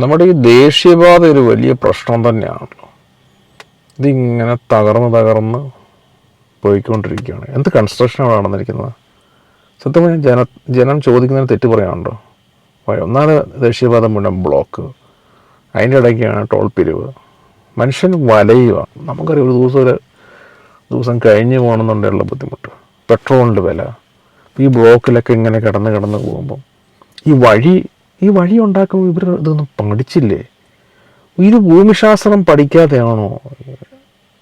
നമ്മുടെ ഈ ദേശീയപാത ഒരു വലിയ പ്രശ്നം തന്നെയാണല്ലോ. ഇതിങ്ങനെ തകർന്ന് പോയിക്കൊണ്ടിരിക്കുകയാണ്. എന്ത് കൺസ്ട്രക്ഷനാണ് നടന്നിരിക്കുന്നത്. സത്യമായി ജനം ചോദിക്കുന്നതിന് തെറ്റ് പറയാനുണ്ടോ? ഒന്നാമത് ദേശീയപാത മുഴുവൻ ബ്ലോക്ക്, അതിൻ്റെ ഇടയ്ക്കാണ് ടോൾ പിരിവ്, മനുഷ്യൻ വലയുക. നമുക്കറിയാം ഒരു ദിവസം കഴിഞ്ഞ് പോകണമെന്നുണ്ടെങ്കിൽ ബുദ്ധിമുട്ട്, പെട്രോളിൻ്റെ വില, ഈ ബ്ലോക്കിലൊക്കെ ഇങ്ങനെ കിടന്ന് പോകുമ്പം ഈ വഴി ഉണ്ടാക്കുമ്പോൾ ഇവർ ഇതൊന്നും പഠിച്ചില്ലേ? ഇത് ഭൂമിശാസ്ത്രം പഠിക്കാതെയാണോ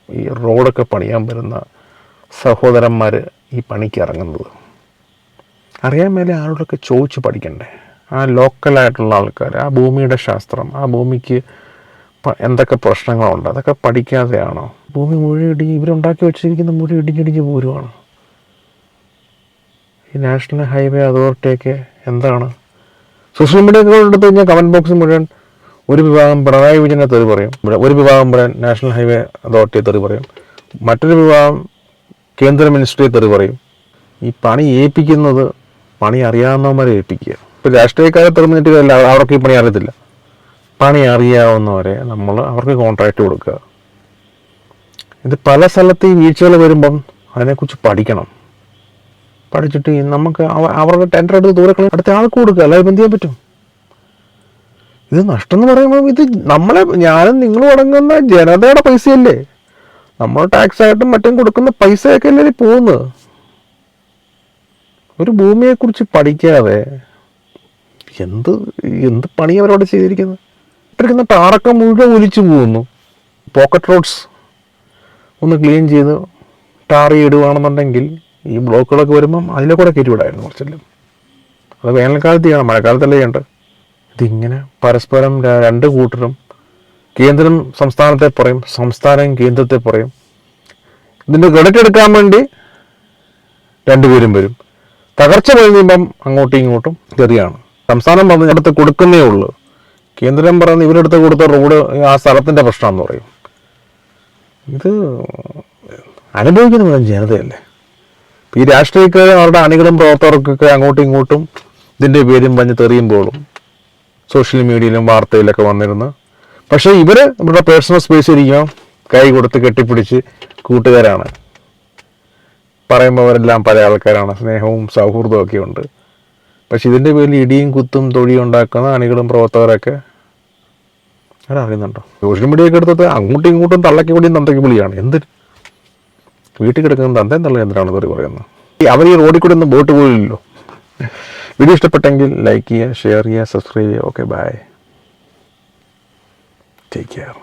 ഈ റോഡൊക്കെ പണിയാൻ വരുന്ന സഹോദരന്മാർ ഈ പണിക്ക് ഇറങ്ങുന്നത്? അറിയാൻ മേലെ ആരോടൊക്കെ ചോദിച്ച് പഠിക്കണ്ടേ? ആ ലോക്കലായിട്ടുള്ള ആൾക്കാർ, ആ ഭൂമിയുടെ ശാസ്ത്രം, ആ ഭൂമിക്ക് എന്തൊക്കെ പ്രശ്നങ്ങളുണ്ട്, അതൊക്കെ പഠിക്കാതെയാണോ? ഭൂമി മുഴുവൻ ഇവരുണ്ടാക്കി വെച്ചിരിക്കുന്ന മുഴുവൻ ഇടിഞ്ഞിടിഞ്ഞ് പോരുവാണ്. ഈ നാഷണൽ ഹൈവേ അതോറിറ്റിയൊക്കെ എന്താണ്? സോഷ്യൽ മീഡിയയൊക്കെ എടുത്തു കഴിഞ്ഞാൽ കമൻറ്റ് ബോക്സ് മുഴുവൻ ഒരു വിഭാഗം പിണറായി വിജയനെ തെറി പറയും, ഒരു വിഭാഗം നാഷണൽ ഹൈവേ അതോറിറ്റിയെ തെറി പറയും, മറ്റൊരു വിഭാഗം കേന്ദ്ര മിനിസ്ട്രിയെ തെറി പറയും. ഈ പണി ഏൽപ്പിക്കുന്നത് പണി അറിയാവുന്നവന്മാരെ ഏൽപ്പിക്കുക. ഇപ്പോൾ രാഷ്ട്രീയക്കാരെ തെറിഞ്ഞിട്ട് അവർക്ക് ഈ പണി അറിയത്തില്ല. പണി അറിയാവുന്നവരെ അവർക്ക് കോൺട്രാക്റ്റ് കൊടുക്കുക. ഇത് പല സ്ഥലത്ത് ഈ വീഴ്ചകൾ വരുമ്പം അതിനെക്കുറിച്ച് പഠിക്കണം. പഠിച്ചിട്ട് നമുക്ക് അവരുടെ ടെൻഡർ എടുത്ത് ദൂരെ അടുത്ത ആൾക്ക് കൊടുക്കുക, അല്ലാതെ എന്ത് ചെയ്യാൻ പറ്റും? ഇത് നഷ്ടം എന്ന് പറയുമ്പോൾ ഇത് ഞാനും നിങ്ങളും അടങ്ങുന്ന ജനതയുടെ പൈസയല്ലേ? നമ്മൾ ടാക്സ് ആയിട്ടും മറ്റും കൊടുക്കുന്ന പൈസയൊക്കെ അല്ലേ പോകുന്നത്? ഒരു ഭൂമിയെക്കുറിച്ച് പഠിക്കാതെ എന്ത് പണി അവരോട് ചെയ്തിരിക്കുന്നത്? ഇട്ടിരിക്കുന്ന ടാറൊക്കെ മുഴുവൻ ഒലിച്ചു പോകുന്നു. പോക്കറ്റ് റോഡ്സ് ഒന്ന് ക്ലീൻ ചെയ്ത് ടാർ ഇടുകയാണെന്നുണ്ടെങ്കിൽ ഈ ബ്ലോക്കുകളൊക്കെ വരുമ്പം അതിലെ കൂടെ കയറ്റിവിടായിരുന്നു കുറച്ചെല്ലാം. അത് വേനൽക്കാലത്ത് ചെയ്യണം, മഴക്കാലത്തല്ലേ ചെയ്യേണ്ടത്. ഇതിങ്ങനെ പരസ്പരം രണ്ട് കൂട്ടരും, കേന്ദ്രം സംസ്ഥാനത്തെ പറയും, സംസ്ഥാനം കേന്ദ്രത്തെ പറയും. ഇതിൻ്റെ ക്രെഡിറ്റ് എടുക്കാൻ വേണ്ടി രണ്ടുപേരും വരും. തകർച്ച കഴിയുമ്പം അങ്ങോട്ടും ഇങ്ങോട്ടും ചെറിയാണ്. സംസ്ഥാനം പറഞ്ഞ് അടുത്ത് കൊടുക്കുന്നേ ഉള്ളൂ, കേന്ദ്രം പറഞ്ഞ് ഇവരെടുത്ത് കൊടുത്ത റോഡ് ആ സ്ഥലത്തിൻ്റെ പ്രശ്നമാണെന്ന് പറയും. ഇത് അനുഭവിക്കുന്ന മുഴുവൻ ജനതയല്ലേ? ഈ രാഷ്ട്രീയക്കാർ അവരുടെ അണികളും പ്രവർത്തകർക്കൊക്കെ അങ്ങോട്ടും ഇങ്ങോട്ടും ഇതിൻ്റെ പേരും പറഞ്ഞ് തെറിയുമ്പോഴും സോഷ്യൽ മീഡിയയിലും വാർത്തയിലൊക്കെ വന്നിരുന്നു. പക്ഷേ ഇവരുടെ പേഴ്സണൽ സ്പേസ് ഇരിക്കുമ്പോൾ കൈ കൊടുത്ത് കെട്ടിപ്പിടിച്ച് കൂട്ടുകാരാണ്. പറയുമ്പോൾ അവരെല്ലാം പല ആൾക്കാരാണ്, സ്നേഹവും സൗഹൃദവും ഒക്കെ ഉണ്ട്. പക്ഷെ ഇതിൻ്റെ പേരിൽ ഇടിയും കുത്തും തൊഴിയും ഉണ്ടാക്കുന്ന അണികളും പ്രവർത്തകരൊക്കെ അറിയുന്നുണ്ടോ? സോഷ്യൽ മീഡിയയൊക്കെ എടുത്തത് അങ്ങോട്ടും ഇങ്ങോട്ടും തള്ളക്കി പൊടിയും തന്തയ്ക്ക് പൊളിയാണ്. വീട്ടിൽ കിടക്കുന്ന തന്തയും തള്ള എന്തിനാണ് തെറി പറയുന്നത്? അവർ ഈ റോഡിൽ കൂടെ ഒന്നും ബോട്ട് പോയില്ലല്ലോ. വീഡിയോ ഇഷ്ടപ്പെട്ടെങ്കിൽ ലൈക്ക് ചെയ്യുക, ഷെയർ ചെയ്യുക, സബ്സ്ക്രൈബ് ചെയ്യുക. Okay, bye, take care.